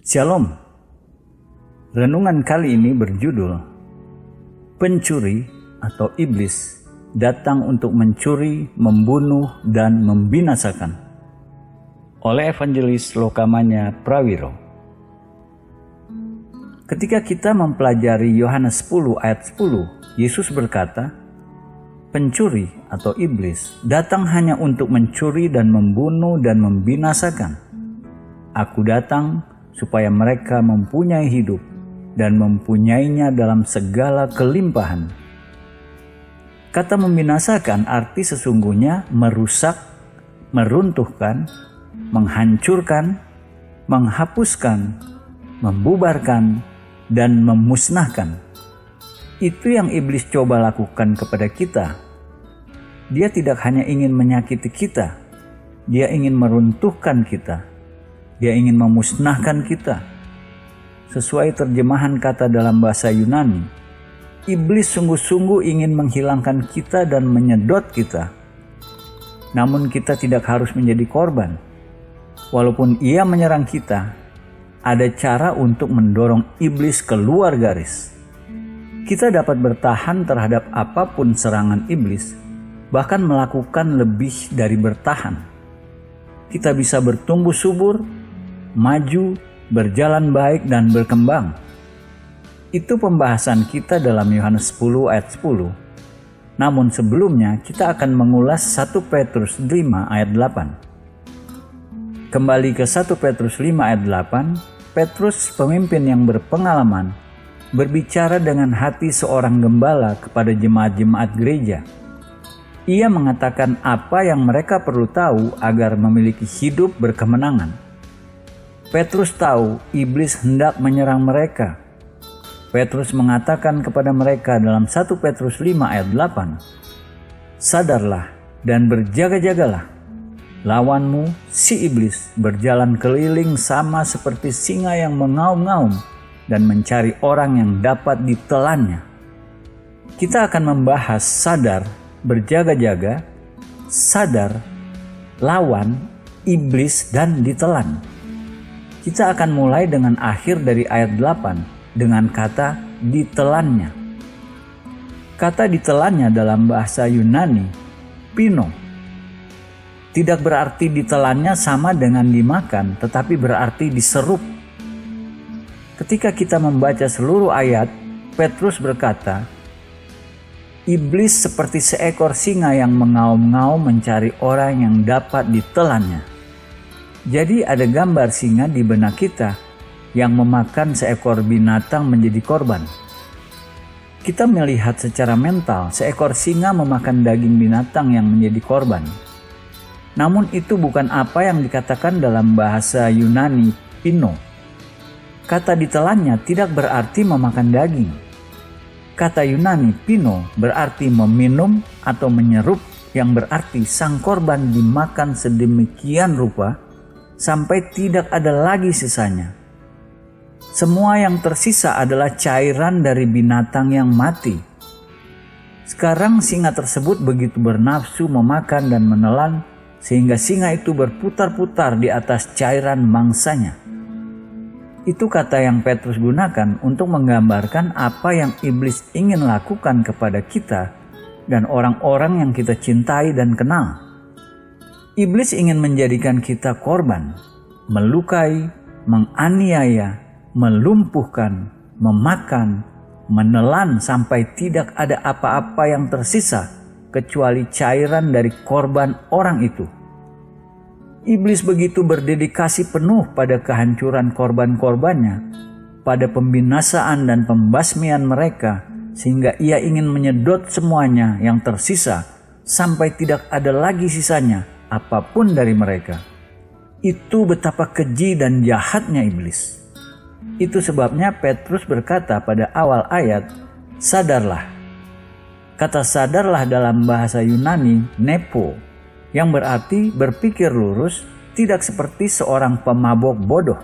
Shalom. Renungan kali ini berjudul Pencuri atau Iblis datang untuk mencuri, membunuh, dan membinasakan, oleh Evangelis Lokamanya Prawiro. Ketika kita mempelajari Yohanes 10 ayat 10, Yesus berkata, pencuri atau iblis datang hanya untuk mencuri dan membunuh dan membinasakan. Aku datang supaya mereka mempunyai hidup dan mempunyainya dalam segala kelimpahan. Kata membinasakan arti sesungguhnya merusak, meruntuhkan, menghancurkan, menghapuskan, membubarkan, dan memusnahkan. Itu yang iblis coba lakukan kepada kita. Dia tidak hanya ingin menyakiti kita, dia ingin meruntuhkan kita, dia ingin memusnahkan kita. Sesuai terjemahan kata dalam bahasa Yunani, iblis sungguh-sungguh ingin menghilangkan kita dan menyedot kita. Namun kita tidak harus menjadi korban. Walaupun ia menyerang kita, ada cara untuk mendorong iblis keluar garis. Kita dapat bertahan terhadap apapun serangan iblis, bahkan melakukan lebih dari bertahan. Kita bisa bertumbuh subur, maju, berjalan baik, dan berkembang. Itu pembahasan kita dalam Yohanes 10 ayat 10. Namun sebelumnya kita akan mengulas 1 Petrus 5 ayat 8. Kembali ke 1 Petrus 5 ayat 8, Petrus, pemimpin yang berpengalaman, berbicara dengan hati seorang gembala kepada jemaat-jemaat gereja. Ia mengatakan apa yang mereka perlu tahu agar memiliki hidup berkemenangan. Petrus tahu iblis hendak menyerang mereka. Petrus mengatakan kepada mereka dalam 1 Petrus 5 ayat 8, sadarlah dan berjaga-jagalah. Lawanmu, si iblis, berjalan keliling sama seperti singa yang mengaum-ngaum dan mencari orang yang dapat ditelannya. Kita akan membahas sadar, berjaga-jaga, sadar, lawan, iblis, dan ditelan. Kita akan mulai dengan akhir dari ayat 8 dengan kata ditelannya. Kata ditelannya dalam bahasa Yunani, pino. Tidak berarti ditelannya sama dengan dimakan, tetapi berarti diserup. Ketika kita membaca seluruh ayat, Petrus berkata, iblis seperti seekor singa yang mengaum-ngaum mencari orang yang dapat ditelannya. Jadi ada gambar singa di benak kita yang memakan seekor binatang menjadi korban. Kita melihat secara mental seekor singa memakan daging binatang yang menjadi korban. Namun itu bukan apa yang dikatakan dalam bahasa Yunani pino. Kata ditelannya tidak berarti memakan daging. Kata Yunani pino berarti meminum atau menyerup, yang berarti sang korban dimakan sedemikian rupa sampai tidak ada lagi sisanya. Semua yang tersisa adalah cairan dari binatang yang mati. Sekarang singa tersebut begitu bernafsu memakan dan menelan sehingga singa itu berputar-putar di atas cairan mangsanya. Itu kata yang Petrus gunakan untuk menggambarkan apa yang iblis ingin lakukan kepada kita dan orang-orang yang kita cintai dan kenal. Iblis ingin menjadikan kita korban, melukai, menganiaya, melumpuhkan, memakan, menelan sampai tidak ada apa-apa yang tersisa kecuali cairan dari korban orang itu. Iblis begitu berdedikasi penuh pada kehancuran korban-korbannya, pada pembinasaan dan pembasmian mereka, sehingga ia ingin menyedot semuanya yang tersisa sampai tidak ada lagi sisanya apapun dari mereka. Itu betapa keji dan jahatnya iblis. Itu sebabnya Petrus berkata pada awal ayat, sadarlah. Kata sadarlah dalam bahasa Yunani nepo, yang berarti berpikir lurus, tidak seperti seorang pemabok bodoh.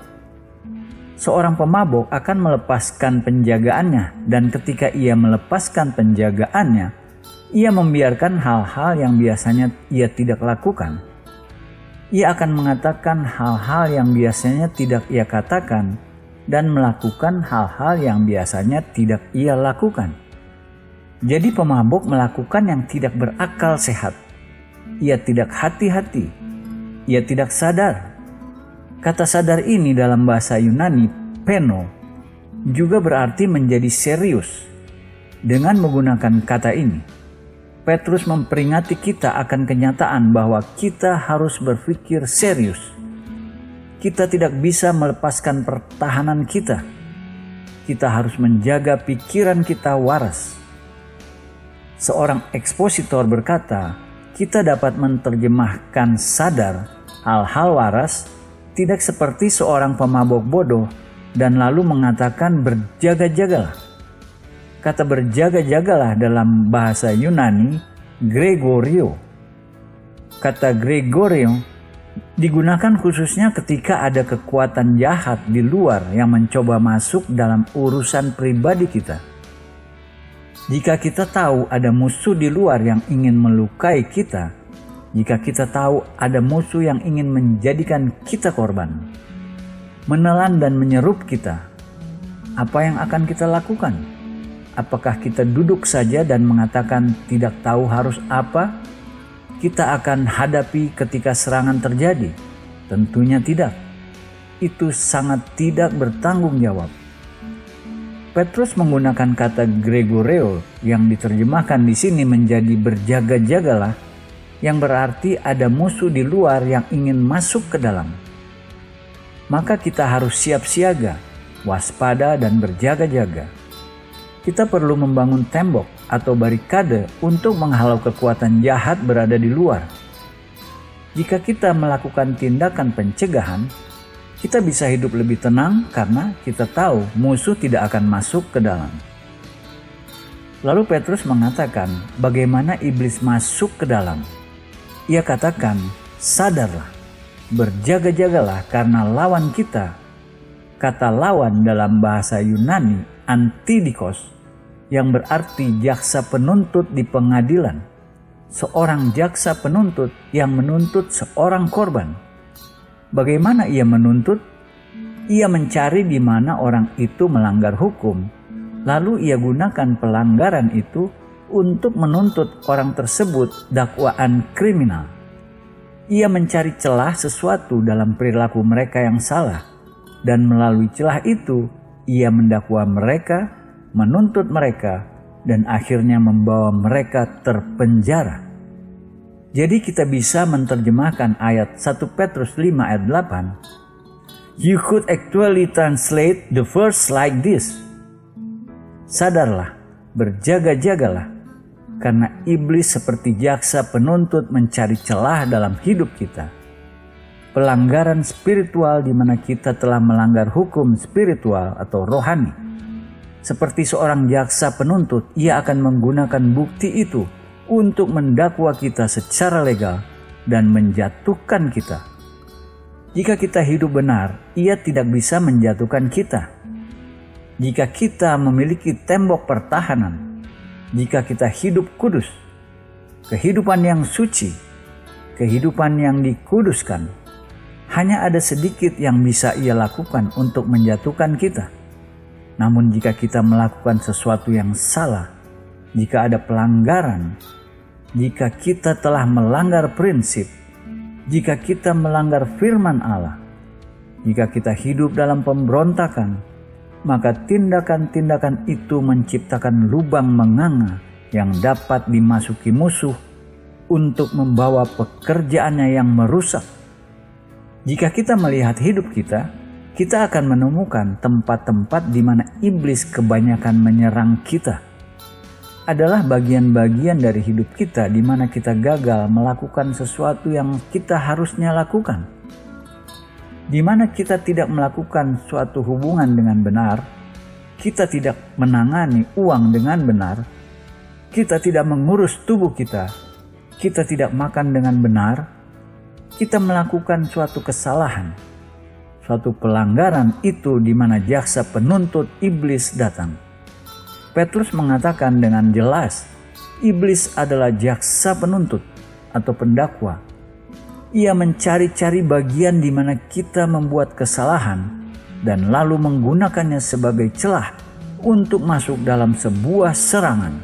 Seorang pemabok akan melepaskan penjagaannya, dan ketika ia melepaskan penjagaannya, ia membiarkan hal-hal yang biasanya ia tidak lakukan. Ia akan mengatakan hal-hal yang biasanya tidak ia katakan dan melakukan hal-hal yang biasanya tidak ia lakukan. Jadi pemabuk melakukan yang tidak berakal sehat. Ia tidak hati-hati. Ia tidak sadar. Kata sadar ini dalam bahasa Yunani, peno, juga berarti menjadi serius. Dengan menggunakan kata ini, Petrus memperingati kita akan kenyataan bahwa kita harus berpikir serius. Kita tidak bisa melepaskan pertahanan kita. Kita harus menjaga pikiran kita waras. Seorang ekspositor berkata, kita dapat menerjemahkan sadar hal-hal waras tidak seperti seorang pemabuk bodoh dan lalu mengatakan berjaga-jagalah. Kata berjaga-jagalah dalam bahasa Yunani, Gregorio. Kata Gregorio digunakan khususnya ketika ada kekuatan jahat di luar yang mencoba masuk dalam urusan pribadi kita. Jika kita tahu ada musuh di luar yang ingin melukai kita, jika kita tahu ada musuh yang ingin menjadikan kita korban, menelan dan menyerup kita, apa yang akan kita lakukan? Apakah kita duduk saja dan mengatakan tidak tahu harus apa? Kita akan hadapi ketika serangan terjadi? Tentunya tidak. Itu sangat tidak bertanggung jawab. Petrus menggunakan kata Gregoreo yang diterjemahkan di sini menjadi berjaga-jagalah, yang berarti ada musuh di luar yang ingin masuk ke dalam. Maka kita harus siap siaga, waspada dan berjaga-jaga. Kita perlu membangun tembok atau barikade untuk menghalau kekuatan jahat berada di luar. Jika kita melakukan tindakan pencegahan, kita bisa hidup lebih tenang karena kita tahu musuh tidak akan masuk ke dalam. Lalu Petrus mengatakan bagaimana iblis masuk ke dalam. Ia katakan, sadarlah, berjaga-jagalah karena lawan kita. Kata lawan dalam bahasa Yunani, antidikos, yang berarti jaksa penuntut di pengadilan. Seorang jaksa penuntut yang menuntut seorang korban. Bagaimana ia menuntut? Ia mencari di mana orang itu melanggar hukum, lalu ia gunakan pelanggaran itu untuk menuntut orang tersebut dakwaan kriminal. Ia mencari celah sesuatu dalam perilaku mereka yang salah, dan melalui celah itu ia mendakwa mereka, menuntut mereka, dan akhirnya membawa mereka terpenjara. Jadi kita bisa menerjemahkan ayat 1 Petrus 5 ayat 8. You could actually translate the verse like this. Sadarlah, berjaga-jagalah, karena iblis seperti jaksa penuntut mencari celah dalam hidup kita. Pelanggaran spiritual di mana kita telah melanggar hukum spiritual atau rohani. Seperti seorang jaksa penuntut, ia akan menggunakan bukti itu untuk mendakwa kita secara legal dan menjatuhkan kita. Jika kita hidup benar, ia tidak bisa menjatuhkan kita. Jika kita memiliki tembok pertahanan, jika kita hidup kudus, kehidupan yang suci, kehidupan yang dikuduskan, hanya ada sedikit yang bisa ia lakukan untuk menjatuhkan kita. Namun jika kita melakukan sesuatu yang salah, jika ada pelanggaran, jika kita telah melanggar prinsip, jika kita melanggar firman Allah, jika kita hidup dalam pemberontakan, maka tindakan-tindakan itu menciptakan lubang menganga yang dapat dimasuki musuh untuk membawa pekerjaannya yang merusak. Jika kita melihat hidup kita akan menemukan tempat-tempat di mana iblis kebanyakan menyerang kita. Adalah bagian-bagian dari hidup kita di mana kita gagal melakukan sesuatu yang kita harusnya lakukan. Di mana kita tidak melakukan suatu hubungan dengan benar, kita tidak menangani uang dengan benar, kita tidak mengurus tubuh kita tidak makan dengan benar, kita melakukan suatu kesalahan. Suatu pelanggaran itu di mana jaksa penuntut iblis datang. Petrus mengatakan dengan jelas, iblis adalah jaksa penuntut atau pendakwa. Ia mencari-cari bagian di mana kita membuat kesalahan, dan lalu menggunakannya sebagai celah untuk masuk dalam sebuah serangan.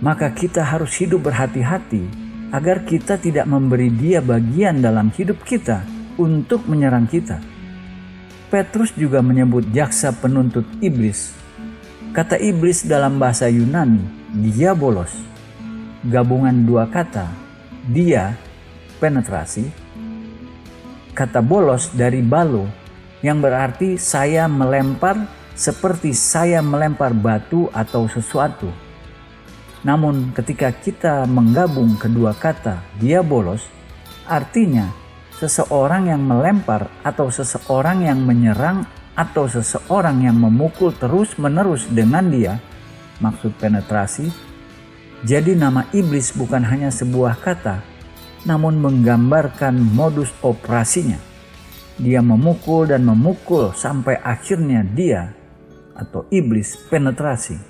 Maka kita harus hidup berhati-hati agar kita tidak memberi dia bagian dalam hidup kita untuk menyerang kita. Petrus juga menyebut jaksa penuntut iblis. Kata iblis dalam bahasa Yunani, diabolos. Gabungan dua kata, dia, penetrasi. Kata bolos dari balo, yang berarti saya melempar seperti saya melempar batu atau sesuatu. Namun ketika kita menggabung kedua kata diabolos, artinya seseorang yang melempar atau seseorang yang menyerang atau seseorang yang memukul terus-menerus dengan dia, maksud penetrasi. Jadi nama iblis bukan hanya sebuah kata, namun menggambarkan modus operasinya. Dia memukul dan memukul sampai akhirnya dia atau iblis penetrasi.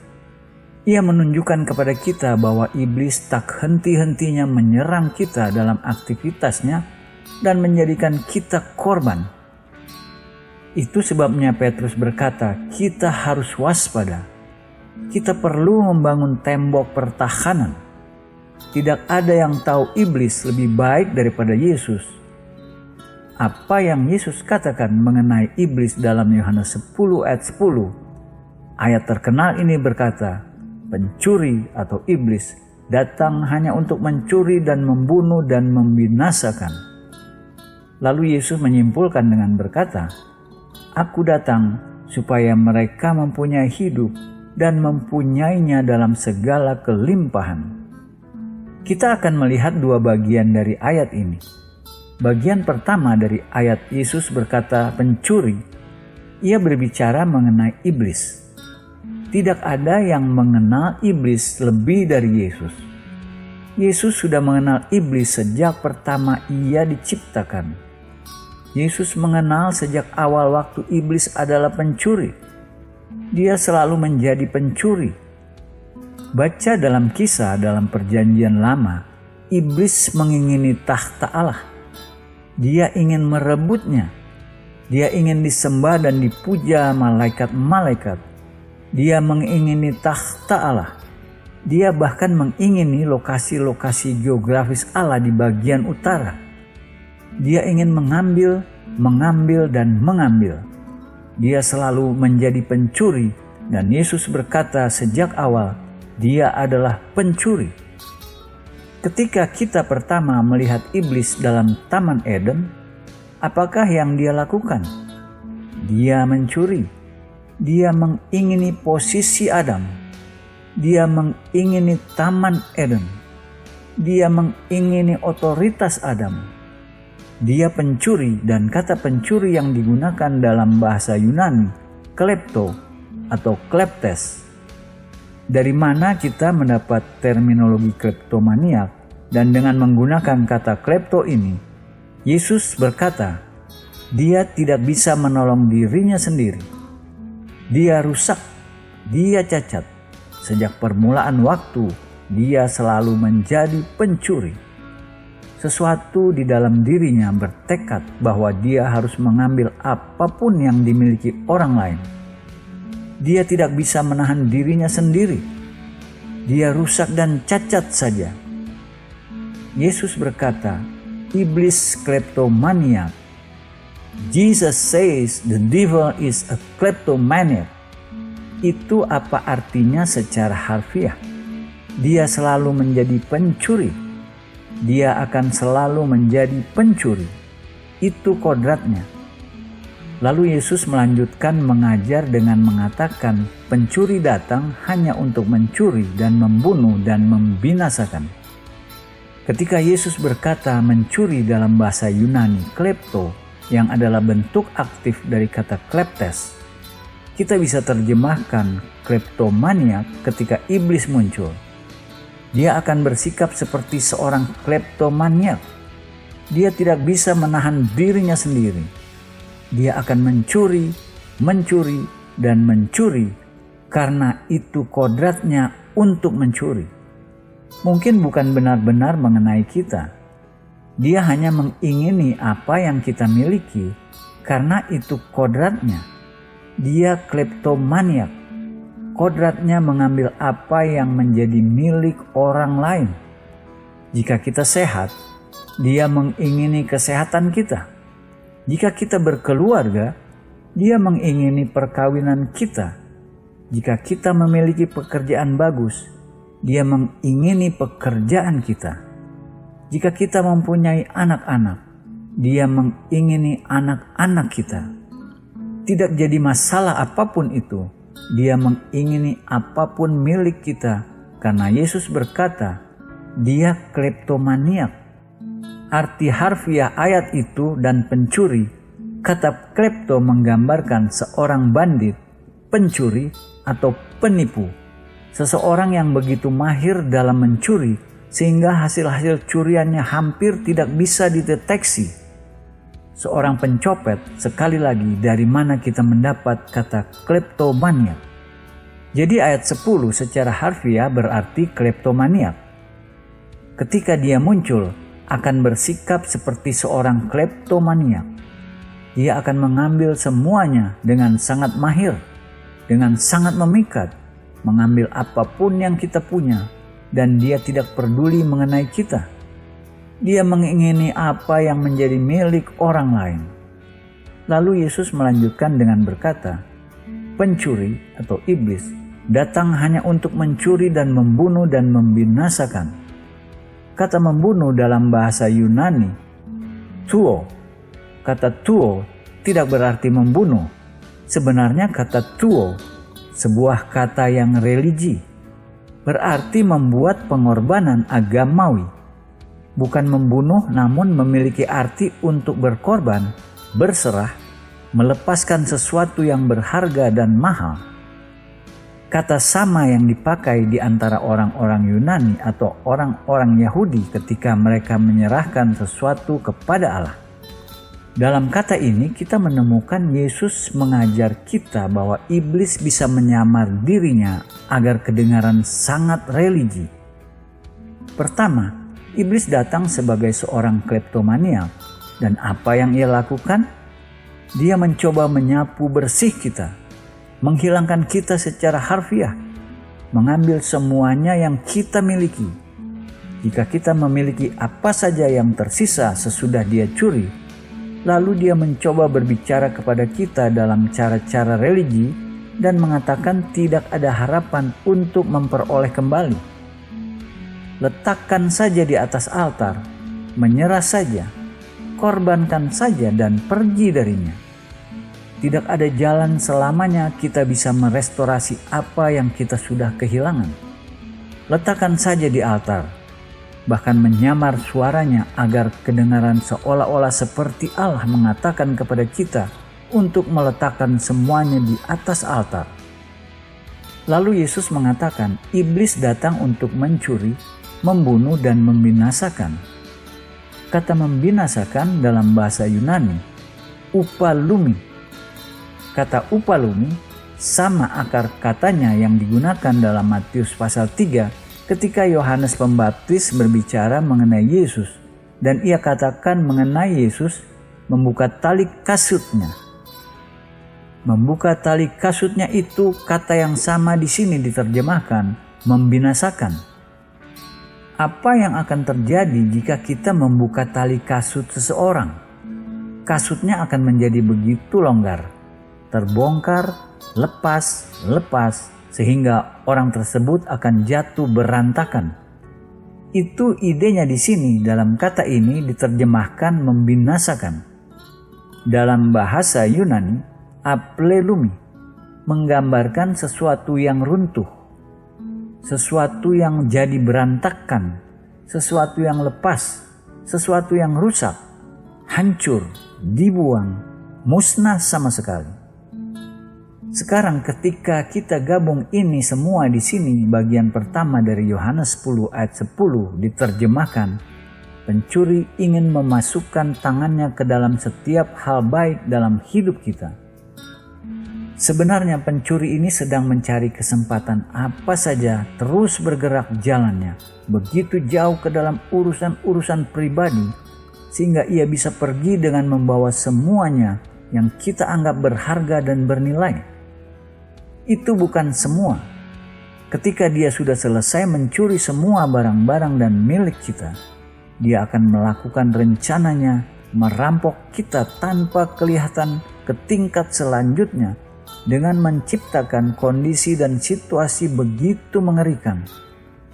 Ia menunjukkan kepada kita bahwa iblis tak henti-hentinya menyerang kita dalam aktivitasnya dan menjadikan kita korban. Itu sebabnya Petrus berkata, kita harus waspada. Kita perlu membangun tembok pertahanan. Tidak ada yang tahu iblis lebih baik daripada Yesus. Apa yang Yesus katakan mengenai iblis dalam Yohanes 10 ayat 10. Ayat terkenal ini berkata, pencuri atau iblis datang hanya untuk mencuri dan membunuh dan membinasakan. Lalu Yesus menyimpulkan dengan berkata, aku datang supaya mereka mempunyai hidup dan mempunyainya dalam segala kelimpahan. Kita akan melihat dua bagian dari ayat ini. Bagian pertama dari ayat Yesus berkata pencuri, ia berbicara mengenai iblis. Tidak ada yang mengenal iblis lebih dari Yesus. Yesus sudah mengenal iblis sejak pertama ia diciptakan. Yesus mengenal sejak awal waktu iblis adalah pencuri. Dia selalu menjadi pencuri. Baca dalam Kisah dalam Perjanjian Lama, iblis mengingini tahta Allah. Dia ingin merebutnya. Dia ingin disembah dan dipuja malaikat-malaikat. Dia mengingini tahta Allah. Dia bahkan mengingini lokasi-lokasi geografis Allah di bagian utara. Dia ingin mengambil, dan mengambil. Dia selalu menjadi pencuri, dan Yesus berkata sejak awal, dia adalah pencuri. Ketika kita pertama melihat iblis dalam Taman Eden, apakah yang dia lakukan? Dia mencuri. Dia mengingini posisi Adam. Dia mengingini Taman Eden. Dia mengingini otoritas Adam. Dia pencuri, dan kata pencuri yang digunakan dalam bahasa Yunani, klepto atau kleptes. Dari mana kita mendapat terminologi kleptomaniak? Dan dengan menggunakan kata klepto ini, Yesus berkata, dia tidak bisa menolong dirinya sendiri. Dia rusak, dia cacat. Sejak permulaan waktu, dia selalu menjadi pencuri. Sesuatu di dalam dirinya bertekad bahwa dia harus mengambil apapun yang dimiliki orang lain. Dia tidak bisa menahan dirinya sendiri. Dia rusak dan cacat saja. Yesus berkata, iblis kleptomaniak. Jesus says the devil is a kleptomaniac. Itu apa artinya secara harfiah? Dia selalu menjadi pencuri. Dia akan selalu menjadi pencuri. Itu kodratnya. Lalu Yesus melanjutkan mengajar dengan mengatakan, pencuri datang hanya untuk mencuri dan membunuh dan membinasakan. Ketika Yesus berkata mencuri dalam bahasa Yunani, klepto, yang adalah bentuk aktif dari kata kleptes, kita bisa terjemahkan kleptomaniak ketika iblis muncul. Dia akan bersikap seperti seorang kleptomaniak. Dia tidak bisa menahan dirinya sendiri. Dia akan mencuri, dan mencuri karena itu kodratnya untuk mencuri. Mungkin bukan benar-benar mengenai kita. Dia hanya mengingini apa yang kita miliki Karena itu kodratnya. Dia kleptomaniak. Kodratnya mengambil apa yang menjadi milik orang lain. Jika kita sehat, dia mengingini kesehatan kita. Jika kita berkeluarga, dia mengingini perkawinan kita. Jika kita memiliki pekerjaan bagus, dia mengingini pekerjaan kita. Jika kita mempunyai anak-anak, dia mengingini anak-anak kita. Tidak jadi masalah apapun itu, dia mengingini apapun milik kita, karena Yesus berkata, dia kleptomaniak. Arti harfiah ayat itu dan pencuri, kata klepto menggambarkan seorang bandit, pencuri atau penipu. Seseorang yang begitu mahir dalam mencuri sehingga hasil-hasil curiannya hampir tidak bisa dideteksi. Seorang pencopet, sekali lagi, dari mana kita mendapat kata kleptomaniak? Jadi ayat 10 secara harfiah berarti kleptomaniak. Ketika dia muncul, akan bersikap seperti seorang kleptomaniak. Dia akan mengambil semuanya dengan sangat mahir, dengan sangat memikat, mengambil apapun yang kita punya, dan dia tidak peduli mengenai kita. Dia mengingini apa yang menjadi milik orang lain. Lalu Yesus melanjutkan dengan berkata, pencuri atau iblis datang hanya untuk mencuri dan membunuh dan membinasakan. Kata membunuh dalam bahasa Yunani, tuo. Kata tuo tidak berarti membunuh. Sebenarnya kata tuo, sebuah kata yang religi, berarti membuat pengorbanan agamawi. Bukan membunuh, namun memiliki arti untuk berkorban, berserah, melepaskan sesuatu yang berharga dan mahal. Kata sama yang dipakai di antara orang-orang Yunani atau orang-orang Yahudi ketika mereka menyerahkan sesuatu kepada Allah. Dalam kata ini kita menemukan Yesus mengajar kita bahwa iblis bisa menyamar dirinya agar kedengaran sangat religi. Pertama, iblis datang sebagai seorang kleptomaniak, dan apa yang ia lakukan? Dia mencoba menyapu bersih kita, menghilangkan kita secara harfiah, mengambil semuanya yang kita miliki. Jika kita memiliki apa saja yang tersisa sesudah dia curi, lalu dia mencoba berbicara kepada kita dalam cara-cara religi dan mengatakan tidak ada harapan untuk memperoleh kembali. Letakkan saja di atas altar, menyerah saja, korbankan saja dan pergi darinya. Tidak ada jalan selamanya kita bisa merestorasi apa yang kita sudah kehilangan. Letakkan saja di altar, bahkan menyamar suaranya agar kedengaran seolah-olah seperti Allah mengatakan kepada kita untuk meletakkan semuanya di atas altar. Lalu Yesus mengatakan, iblis datang untuk mencuri, membunuh dan membinasakan. Kata membinasakan dalam bahasa Yunani, upalumi. Kata upalumi sama akar katanya yang digunakan dalam Matius pasal 3 ketika Yohanes Pembaptis berbicara mengenai Yesus, dan ia katakan mengenai Yesus membuka tali kasutnya. Membuka tali kasutnya itu kata yang sama di sini diterjemahkan membinasakan. Apa yang akan terjadi jika kita membuka tali kasut seseorang? Kasutnya akan menjadi begitu longgar, terbongkar, lepas, sehingga orang tersebut akan jatuh berantakan. Itu idenya di sini. Dalam kata ini diterjemahkan membinasakan. Dalam bahasa Yunani, aplelumi menggambarkan sesuatu yang runtuh, sesuatu yang jadi berantakan, sesuatu yang lepas, sesuatu yang rusak, hancur, dibuang, musnah sama sekali. Sekarang ketika kita gabung ini semua di sini, bagian pertama dari Yohanes 10 ayat 10 diterjemahkan, pencuri ingin memasukkan tangannya ke dalam setiap hal baik dalam hidup kita. Sebenarnya pencuri ini sedang mencari kesempatan apa saja terus bergerak jalannya begitu jauh ke dalam urusan-urusan pribadi, sehingga ia bisa pergi dengan membawa semuanya yang kita anggap berharga dan bernilai. Itu bukan semua. Ketika dia sudah selesai mencuri semua barang-barang dan milik kita, dia akan melakukan rencananya merampok kita tanpa kelihatan ke tingkat selanjutnya dengan menciptakan kondisi dan situasi begitu mengerikan.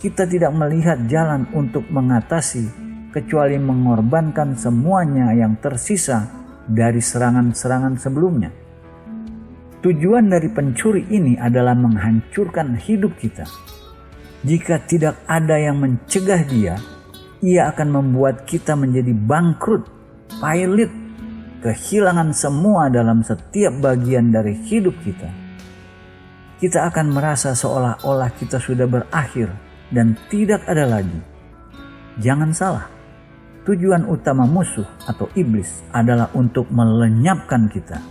Kita tidak melihat jalan untuk mengatasi kecuali mengorbankan semuanya yang tersisa dari serangan-serangan sebelumnya. Tujuan dari pencuri ini adalah menghancurkan hidup kita. Jika tidak ada yang mencegah dia, ia akan membuat kita menjadi bangkrut, pailit, kehilangan semua dalam setiap bagian dari hidup kita. Kita akan merasa seolah-olah kita sudah berakhir dan tidak ada lagi. Jangan salah, tujuan utama musuh atau iblis adalah untuk melenyapkan kita.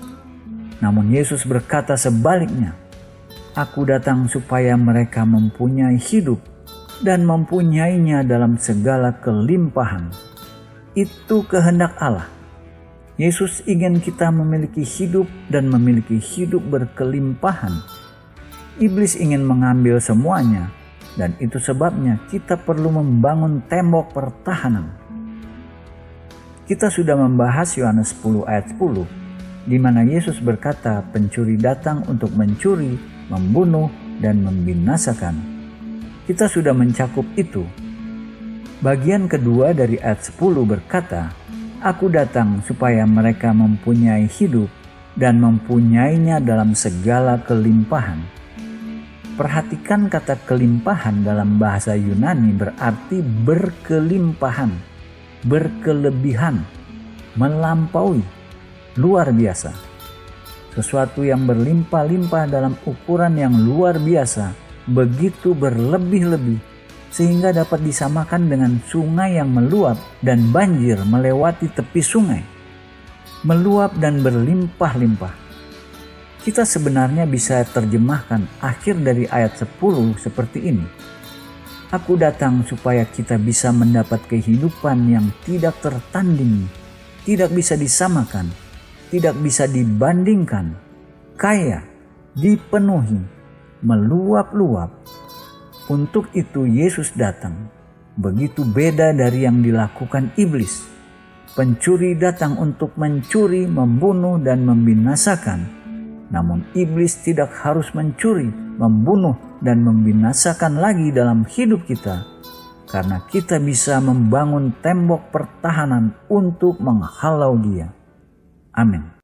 Namun Yesus berkata sebaliknya, "Aku datang supaya mereka mempunyai hidup dan mempunyainya dalam segala kelimpahan." Itu kehendak Allah. Yesus ingin kita memiliki hidup dan memiliki hidup berkelimpahan. Iblis ingin mengambil semuanya, dan itu sebabnya kita perlu membangun tembok pertahanan. Kita sudah membahas Yohanes 10 ayat 10, di mana Yesus berkata pencuri datang untuk mencuri, membunuh, dan membinasakan. Kita sudah mencakup itu. Bagian kedua dari ayat 10 berkata, "Aku datang supaya mereka mempunyai hidup dan mempunyainya dalam segala kelimpahan." Perhatikan kata kelimpahan dalam bahasa Yunani berarti berkelimpahan, berkelebihan, melampaui, luar biasa. Sesuatu yang berlimpah-limpah dalam ukuran yang luar biasa, begitu berlebih-lebih, sehingga dapat disamakan dengan sungai yang meluap dan banjir melewati tepi sungai. Meluap dan berlimpah-limpah. Kita sebenarnya bisa terjemahkan akhir dari ayat 10 seperti ini. "Aku datang supaya kita bisa mendapat kehidupan yang tidak tertandingi, tidak bisa disamakan, tidak bisa dibandingkan, kaya, dipenuhi, meluap-luap." Untuk itu Yesus datang. Begitu beda dari yang dilakukan iblis. Pencuri datang untuk mencuri, membunuh, dan membinasakan. Namun iblis tidak harus mencuri, membunuh, dan membinasakan lagi dalam hidup kita, karena kita bisa membangun tembok pertahanan untuk menghalau dia. Amin.